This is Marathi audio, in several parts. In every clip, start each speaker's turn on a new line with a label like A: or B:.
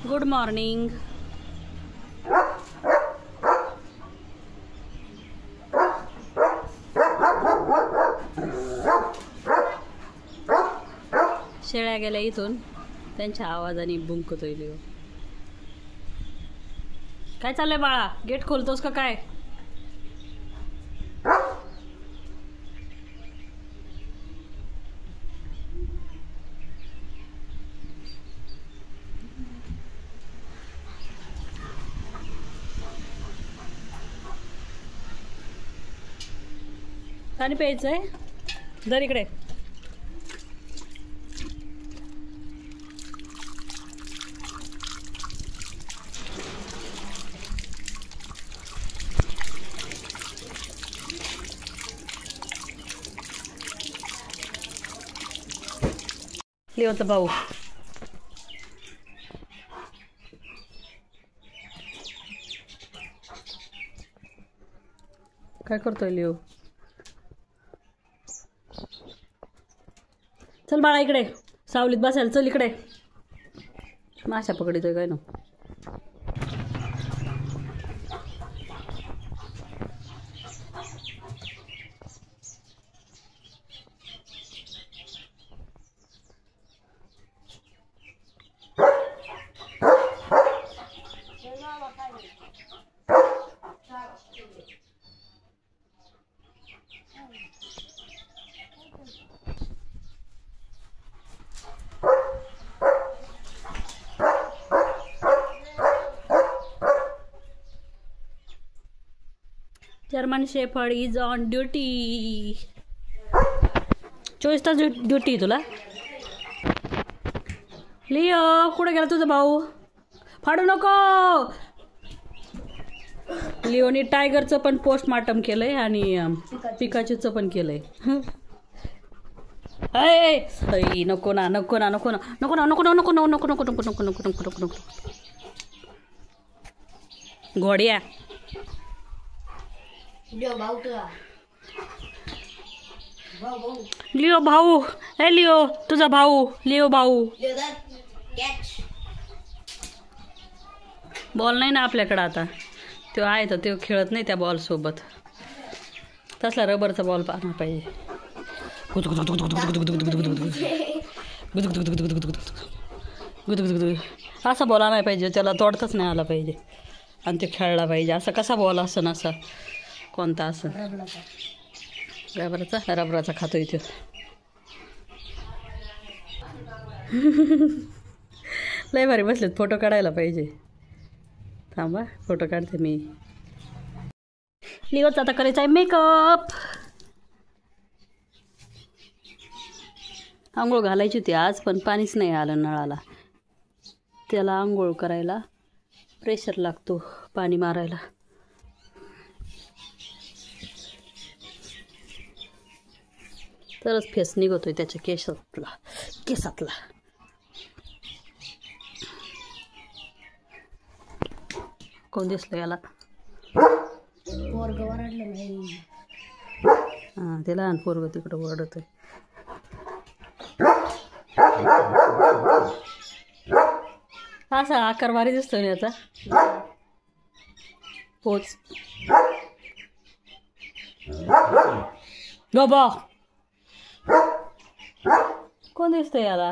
A: Good morning. शेळ्या गेल्या इथून, त्यांच्या आवाजाने भुंकतोय लिओ. काय चाललंय बाळा? गेट खोलतोस का काय? पाणी प्यायचंय? दर इकडे. लिओचा भाऊ काय करतोय लिओ? चल बाळा इकडे, सावलीत बसायला चल इकडे. माशा पकडतोय काय ना. German shepherd is on duty. 24 तास ड्युटी तुला. लिओ कुठे गेला तुझा भाऊ? फाडू नको. लिओनी टायगरचं पण पोस्टमार्टम केलंय आणि पिकाचूचं पण केलंय. नको ना नको ना नको ना नको ना नको नको नको नको नको नको नको नको नको नको नको. घोड्या लिओ भाऊ. ए लिओ तुझा भाऊ. लिओ भाऊ. बॉल नाही ना आपल्याकडं आता. तो आहे तर तो खेळत नाही त्या बॉल सोबत. तसला रबरचा बॉल पाहणार पाहिजे. असा बॉल आणायला पाहिजे, त्याला तोडताच नाही आला पाहिजे आणि ते खेळला पाहिजे. असा कसा बॉल असं असा कोणता असं? रबराचा खातोय तो. लय भारी बसलेत. फोटो काढायला पाहिजे. थांबा फोटो काढते मी. लिओचा आता करायचा आहे मेकअप. आंघोळ घालायची होती आज, पण पाणीच नाही आलं नळाला. त्याला आंघोळ करायला प्रेशर लागतो पाणी मारायला. तरच फेस निघतोय त्याच्या केसातला. कोण दिसलं याला? हां ते लहान पोरग तिकडं ओरडतोय. असा आकार भारी दिसतो ना याचा. पोच बाबा. कोण दिसतंय याला?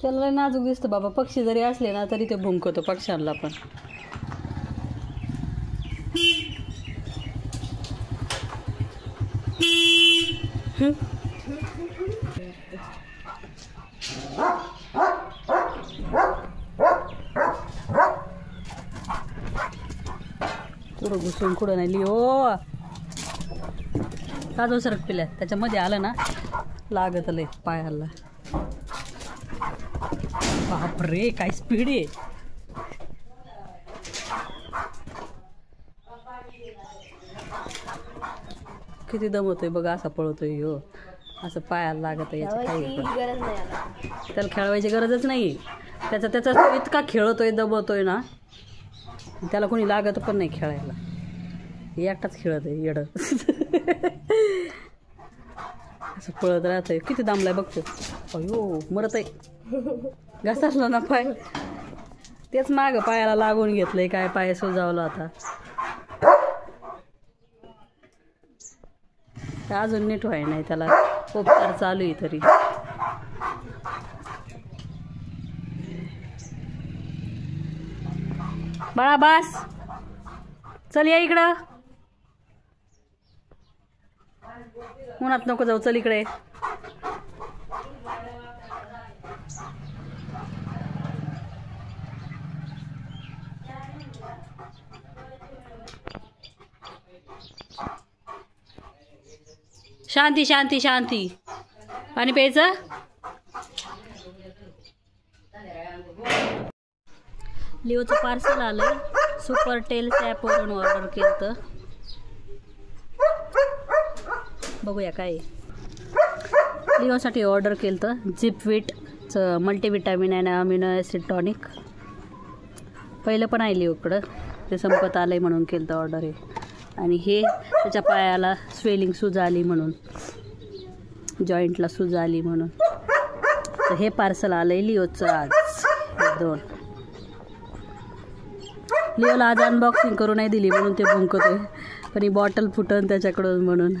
A: त्याला नाजूक दिसतं बाबा. पक्षी जरी असले ना तरी ते भुंकतो पक्ष्यांना पण. थोडं घुसून कुठं नाही लिओ. काजो सरक पिल्या त्याच्यामध्ये आलं ना लागत लय पायाला. बापरे काय स्पीड आहे. किती दमवतोय बघा. असा पळतोय हो. असं पायाला लागत. याची काही त्याला खेळवायची गरजच नाही. त्याचा इतका खेळतोय दमवतोय ना. त्याला कोणी लागत पण नाही खेळायला, एकटाच खेळत आहे येडं. असं पळत राहतंय. किती दामलाय बघतो. अयो मरत आहे. घासासला ना पाय, तेच मागं पायाला लागून घेतलंय. काय पाय सुजावला आता. अजून नीट व्हाय नाही, त्याला उपचार चालू आहे तरी. बाळा बास, चल या इकडं. उन्हात नको जाऊ, चल इकडे. शांती शांती शांती. पाणी प्यायचं. लिओचं पार्सल आलंय. सुपर टेल्स ॲपवरून ऑर्डर केलं तर बघूया काय. लिओसाठी ऑर्डर केलं तर झिपविटचं मल्टीविटॅमिन आणि अमिनो ॲसिड टॉनिक. पहिलं पण आहे लिओकडं, ते संपत आलं आहे म्हणून केलं तर ऑर्डर आहे. आणि हे त्याच्या पायाला स्वेलिंग सूज आली म्हणून, जॉईंटला सूज आली म्हणून. तर हे पार्सल आलं आहे लिओचं आज. 2 लिओला आज अनबॉक्सिंग करू नाही दिली म्हणून ते भुंकतोय, पण ही बॉटल फुटन त्याच्याकडून म्हणून.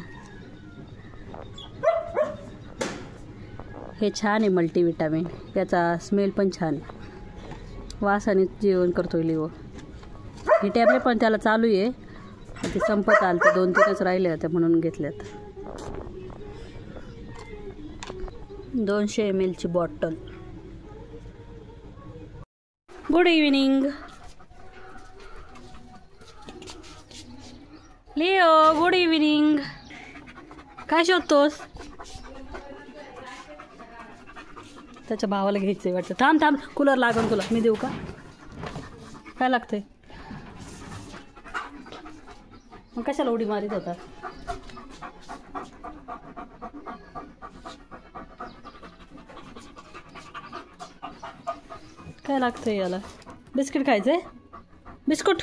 A: हे छान आहे मल्टीविटॅमिन, याचा स्मेल पण छान आहे. वासाने जेवण करतोय लिओ. ही टॅबलेट पण त्याला चालू आहे, ते संपत आलं. ते 2-3च राहिले होते म्हणून घेतल्यात. 200 ml ची bottle. Good evening Leo. Good evening. काय शोधतोस? त्याच्या भावाला घ्यायचंय वाटतं. थांब थांब, कूलर लागून तुला. मी देऊ का? काय लागतंय? मग कशाला उडी मारित होता? काय लागतंय याला? बिस्किट खायचंय? बिस्कुट.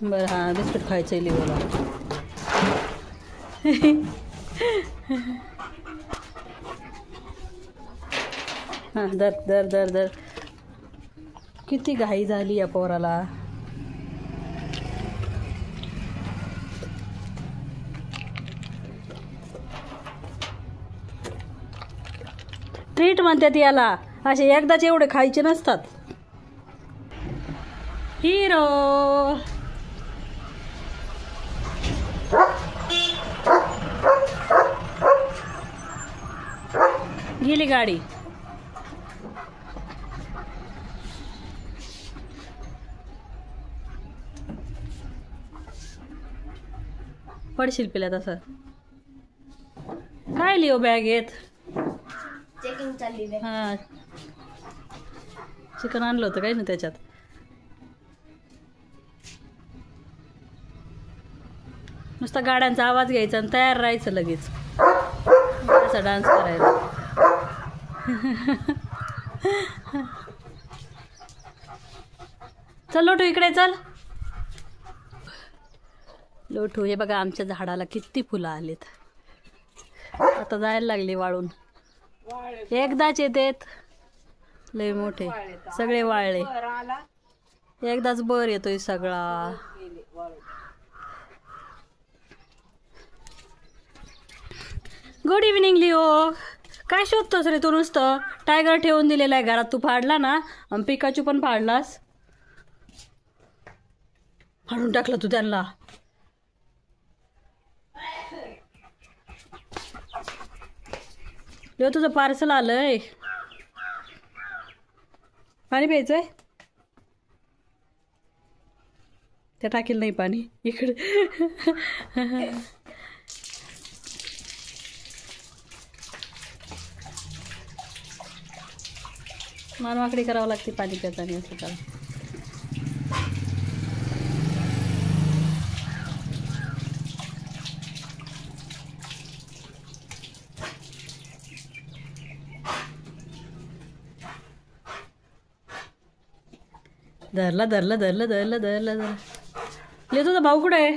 A: बरं हां, बिस्किट खायचंय लिओला. हां दर दर दर दर. किती घाई झाली या पोराला. ट्रीट म्हणतात याला. असे एकदाच एवढे खायचे नसतात. हिरो. गेली गाडी. पडशील पिल्या तसं. काय लिओ बॅगेत?
B: चेकिंग चालली आहे.
A: हां, चिकन आणलं होतं काय ना त्याच्यात. नुसता गाड्यांचा आवाज घ्यायचा आणि तयार राहायचं लगेच. असा डान्स करायला. चल लोटू इकडे चल. लोटू. हे बघा आमच्या झाडाला किती फुलं आलेत. आता जायला लागली वाळून. एकदाच येतेत लय मोठे सगळे वाळले. एकदाच बर येतोय सगळा. Good evening Leo. काय शोधतोस रे तू? नुसतं टायगर ठेवून दिलेला आहे घरात. तू फाडला ना, आणि पिकाचू पण फाडलास. फाडून टाकलं तू त्यांना. लिओ तुझं पार्सल आलंय. पाणी प्यायचंय? त्या टाकील नाही पाणी इकडे. मानवाकडे करावं लागते पाणी प्यायचं. असं करा. धरला धरला धरला धरला धरला धरला. लिओ तुझा भाऊ कुठे आहे?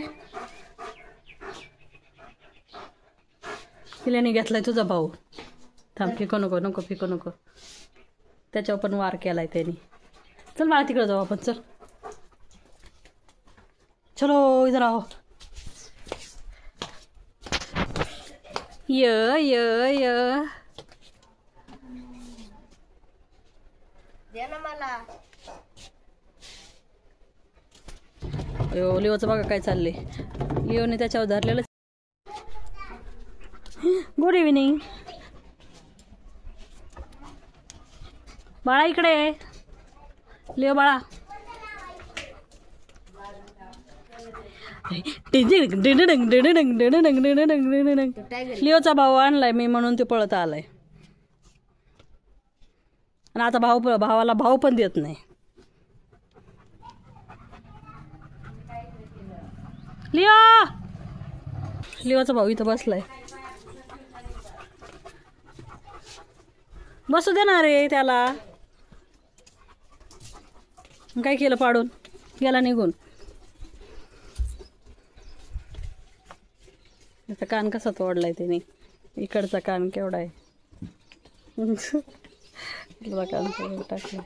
A: तिल्याने घेतलाय तुझा भाऊ. थांब, फेको नको नको फेको नको. त्याच्यावर पण वार केलाय त्याने. चल मला तिकडे जाऊ आपण. चल चलो इधर आओ. य य य
B: दे ना मला.
A: लिओचं बघा काय चाललंय. लिओने त्याच्यावर धरलेलं. गुड इव्हिनिंग बाळा, इकडे आहे. लिओ बाळा. लिओचा भाऊ आणलाय मी म्हणून ते पळत आलाय. आणि आता भावाला भाऊ पण देत नाही. लिओचा भाऊ इथं बसलाय. बसू देणार रे त्याला. काय केलं पाडून गेला निघून. त्याचा कान कसा तोडलाय त्याने. इकडचा कान केवढा आहे. कान टाकला.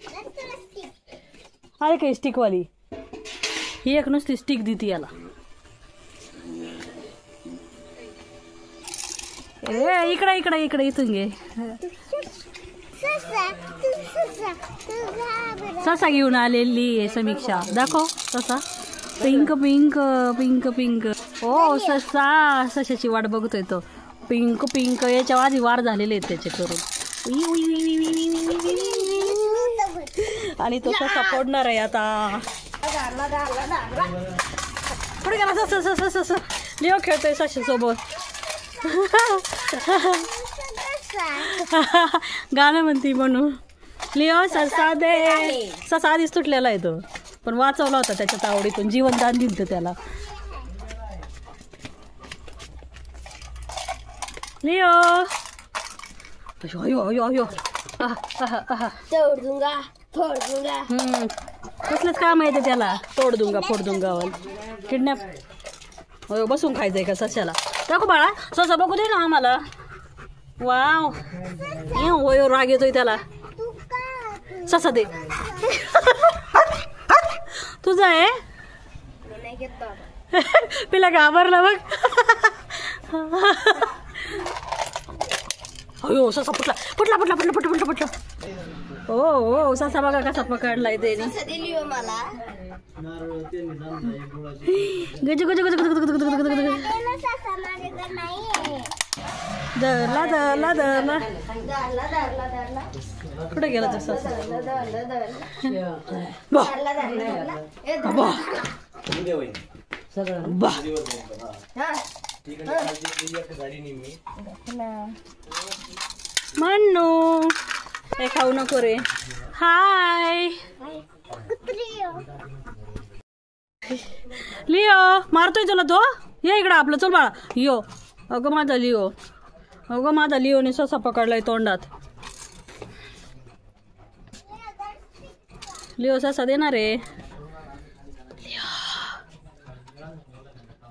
A: अरे काही स्टिकवाली ही एक नुसती स्टिक देते याला. इकडे इकडे इकडे इथून घे. ससा घेऊन आलेली आहे समीक्षा. दाखव ससा. Pink pink pink pink. हो ससा. सशाची वाट बघतोय तो. Pink pink. याच्या आधी वार झालेले आहेत त्याचे करून. आणि तो ससा फोडणार आहे आता. पुढे गेला ससा ससा. लिओ खेळतोय सशासोबत. गाणं म्हणती म्हणून. लिओ ससा दे. ससा आधीच तुटलेला आहे तो, पण वाचवला होता त्याच्या तावडीतून. जीवनदान दिलं त्याला. लिओ अयो अयो अयो.
B: तोड दूंगा फोड दूंगा.
A: कसलंच काम आहे ते त्याला. तोड दूंगा फोड दूंगा. किडनॅप. हो बसून खायचंय का सशाला. टाकू बाळा ससा बघू दे ना आम्हाला. वाव होय राग येतोय त्याला. ससा दे. तुझा आहे. पिला घाबरला बघ. अयो ससा फुटला फुटला फुटला फुटला फुटला फुटला फुटला. हो हो ससा बघा कसा पकडलाय त्याने.
B: मला
A: गज गज गज गज गज गज गज गज. धरला धरला धरला. कुठे गेला तो ससा. मन्नू हे खाऊ नको रे. हाय लिओ. मारतोय तुला तो. ये इकडं आपलं. चल बाळा यो. अगं माझा लिओ. अगं माझा लिओने ससा पकडलाय तोंडात. लिओ ससा देणार रे.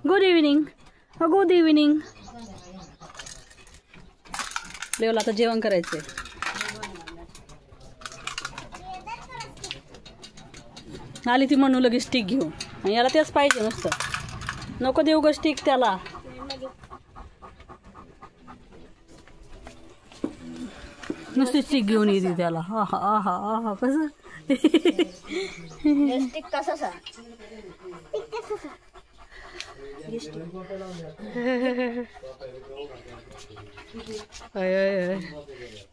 A: Good evening. Good evening. लिओला आता जेवण करायचंय. आली ती म्हणू लगेच स्टिक घेऊन. आणि याला तेच पाहिजे नुसतं. नको देऊ ग स्टिक त्याला. नुसती स्टिक घेऊन येते त्याला. हा हा हा हा कसं.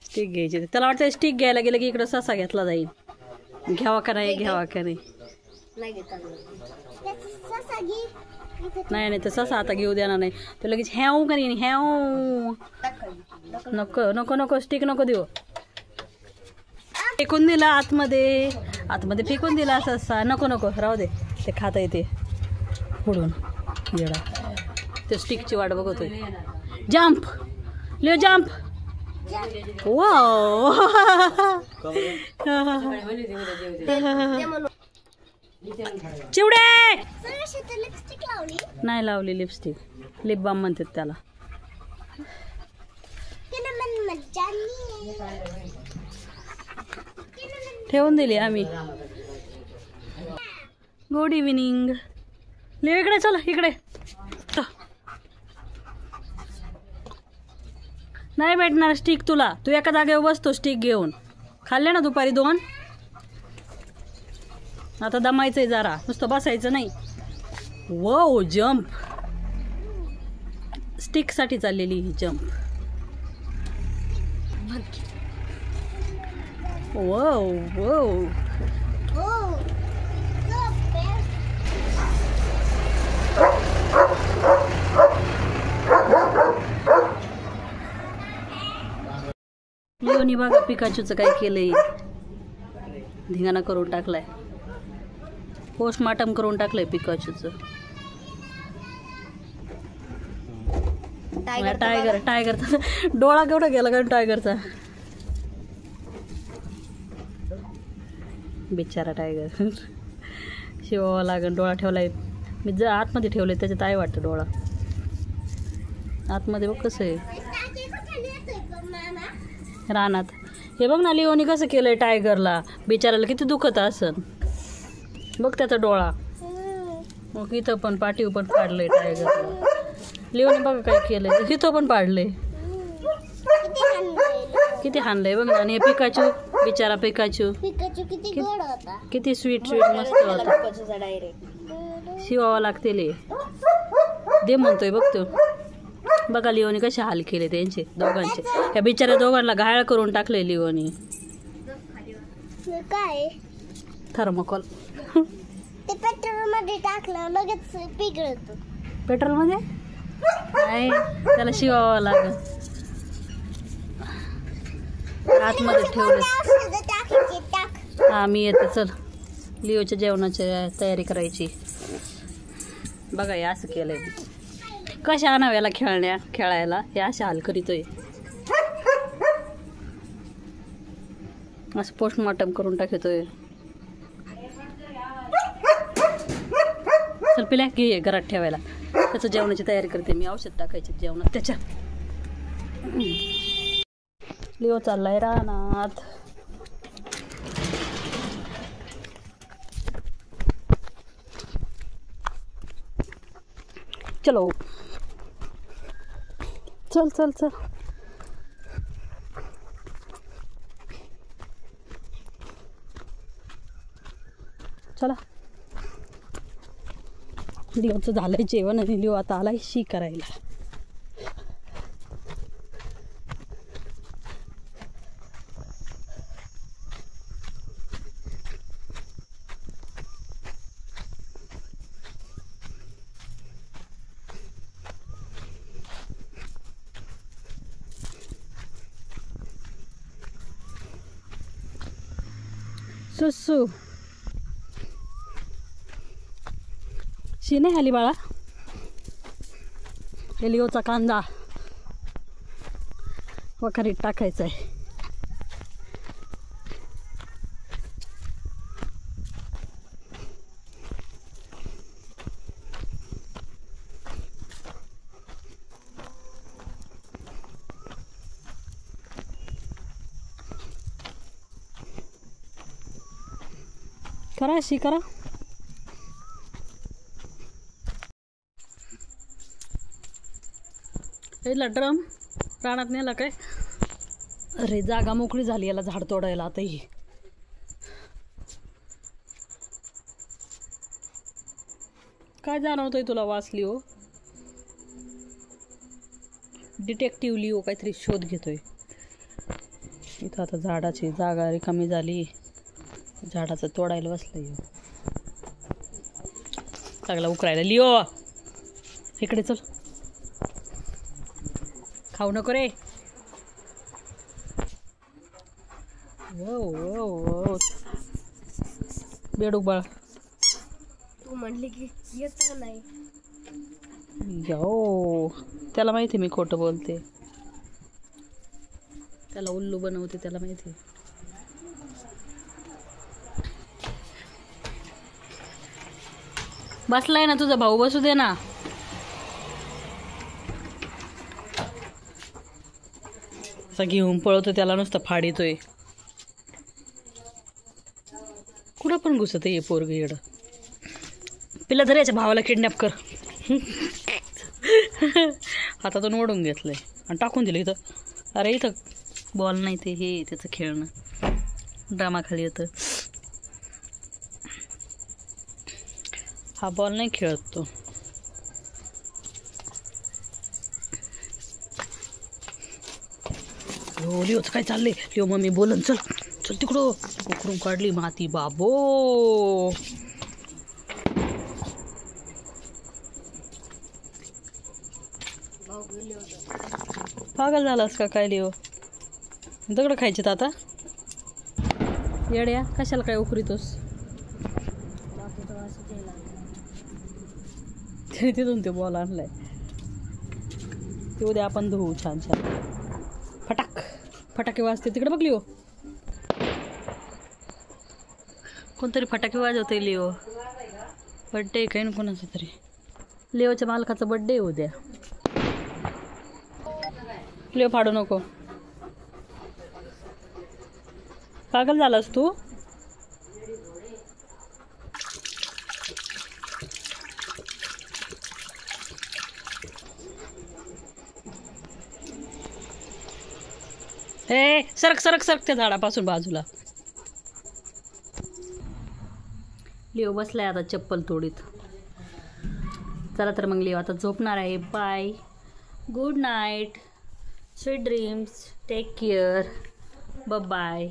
A: स्टिक घ्यायची. त्याला वाटतं स्टिक घ्यायला गेलं की इकडं ससा घेतला जाईल. घ्यावा का नाही घ्यावा का नाही. नाही नाही तर ससा आता घेऊ देणार नाही. तो लगेच ह्याव का नाही. ह्याव. नको नको नको स्टिक नको देऊ. फेकून दिला आतमध्ये. आतमध्ये फेकून दिला ससा. नको नको राहू दे. ते खाता येते पुढून. येडा ते स्टिकची वाट बघतोय. Jump Leo jump. वाव. चिवडे
B: लिपस्टिक लावली
A: नाही लावली लिपस्टिक, लिप बाम म्हणतात त्याला. ठेवून दिली आम्ही. Good evening. लिव इकडे, चला इकडे. नाही भेटणार स्टिक तुला, तू एका जागेवर बसतो स्टिक घेऊन. खाल्ले ना दुपारी 2. आता दमायचंय जरा, नुसतं बसायचं नाही. वो जंप, स्टिकसाठी चाललेली ही जंप. वो वो लिओनी बघा पिकाचूचं काय केलंय, धिंगाणा करून टाकलाय, पोस्टमार्टम करून टाकलंय पिकाचूचं. टायगरचा डोळा केवढा गेला का टायगरचा, बिचारा टायगर. शिवावा लागन. डोळा ठेवलाय मी, जर आतमध्ये ठेवले त्याच्यात आहे वाटतं डोळा आतमध्ये. बघ कसं आहे रानात. हे बघ ना लिओनी कसं केलंय टायगरला, बिचाराला किती दुखत असन. बघ त्याचा डोळा. मग इथं पण पाठीव पण पाडलंय टायगरला. लिओनी बघा काय केलंय, तिथं पण पाडलंय. किती हाणलंय बघ ना. आणि हे पिकाचू, बिचारा पिकाचू किती स्वीट मस्त होता. शिवावा लागते दे म्हणतोय बघ तो. बघा लिओनी कसे हाल केले त्यांचे दोघांचे. या बिचाऱ्या दोघांना घायल करून टाकले लिओनी.
B: काय
A: थर्मोकॉल
B: ते पेट्रोल मध्ये टाकलं लगेच पिघळत.
A: पेट्रोल मध्ये नाही, त्याला शिवावं लागल. आतमध्ये ठेवलं. हा मी येते, चल लिओच्या जेवणाची तयारी करायची. बघा हे असं केलंय. कशा आणाव्याला खेळायला हे असे हाल करीतोय. असं पोस्टमार्टम करून टाकतोय. चल पिल्या घे घरात ठेवायला. त्याचं जेवणाची तयारी करते मी. औषध टाकायचे जेवणात त्याच्या. लिओ चाललाय रानात. चलो चल चल चल. चला लिओचं झालंय जेवण आणि लिओ आता आलाय शी करायला. सुसू शी नाही आली बाळा. लिओचा कांदा वखारीत टाकायचा आहे. करा शी करा. याला ड्रम रानात नेला काय. अरे जागा मोकळी झाली याला झाड तोडायला. आता ही काय जाणवतोय तुला वास लिओ. डिटेक्टिव्ह लिओ काहीतरी शोध घेतोय. इथं आता झाडाची जागा रिकामी झाली. झाडाचं तोडायला बसलं. लागला उकरायला. लिओ इकडे चल. खाऊ नको रे. बेडूक बाळ
B: तू म्हणली की येत नाही.
A: यो त्याला माहिती मी खोटं बोलते. त्याला उल्लू बनवते त्याला माहिती. बसलाय ना तुझा भाऊ, बसू दे ना. असा घेऊन पळवतो त्याला, नुसतं फाडीतोय. कुठं पण घुसत ये पोरग येड. पिला तरी याच्या भावाला किडनॅप कर. हातातून ओढून घेतलंय आणि टाकून दिलं इथं. अरे इथं बॉल नाही, ते हे त्याचं खेळणं. ड्रामा खाली येतं. हा बॉल नाही खेळत तो. हो लिओचं काय चाललंय? लिओ मम्मी बोलन, चल चल तिकडं. उकरून काढली माती बाबो. पागल झालास का काय लिओ? दगड खायचेत आता? येड्या कशाला काय उकरीतोस? तिथून ते बॉल आणलाय, ते उद्या आपण धुवू छान छान. फटाक फटाके वाजते तिकडे बघ लिओ. कोणतरी फटाके वाजवते लिओ. बड्डे काही ना कोणाचा तरी. लिओच्या मालकाचा बड्डे उद्या. लिओ फाडू नको. पागल झालास तू? ए सरक सरक सरक त्या झाडापासून बाजूला. लिओ बसलाय आता चप्पल तोडीत. चला तर मग लिओ आता झोपणार आहे. Bye, good night, sweet dreams, take care, bye.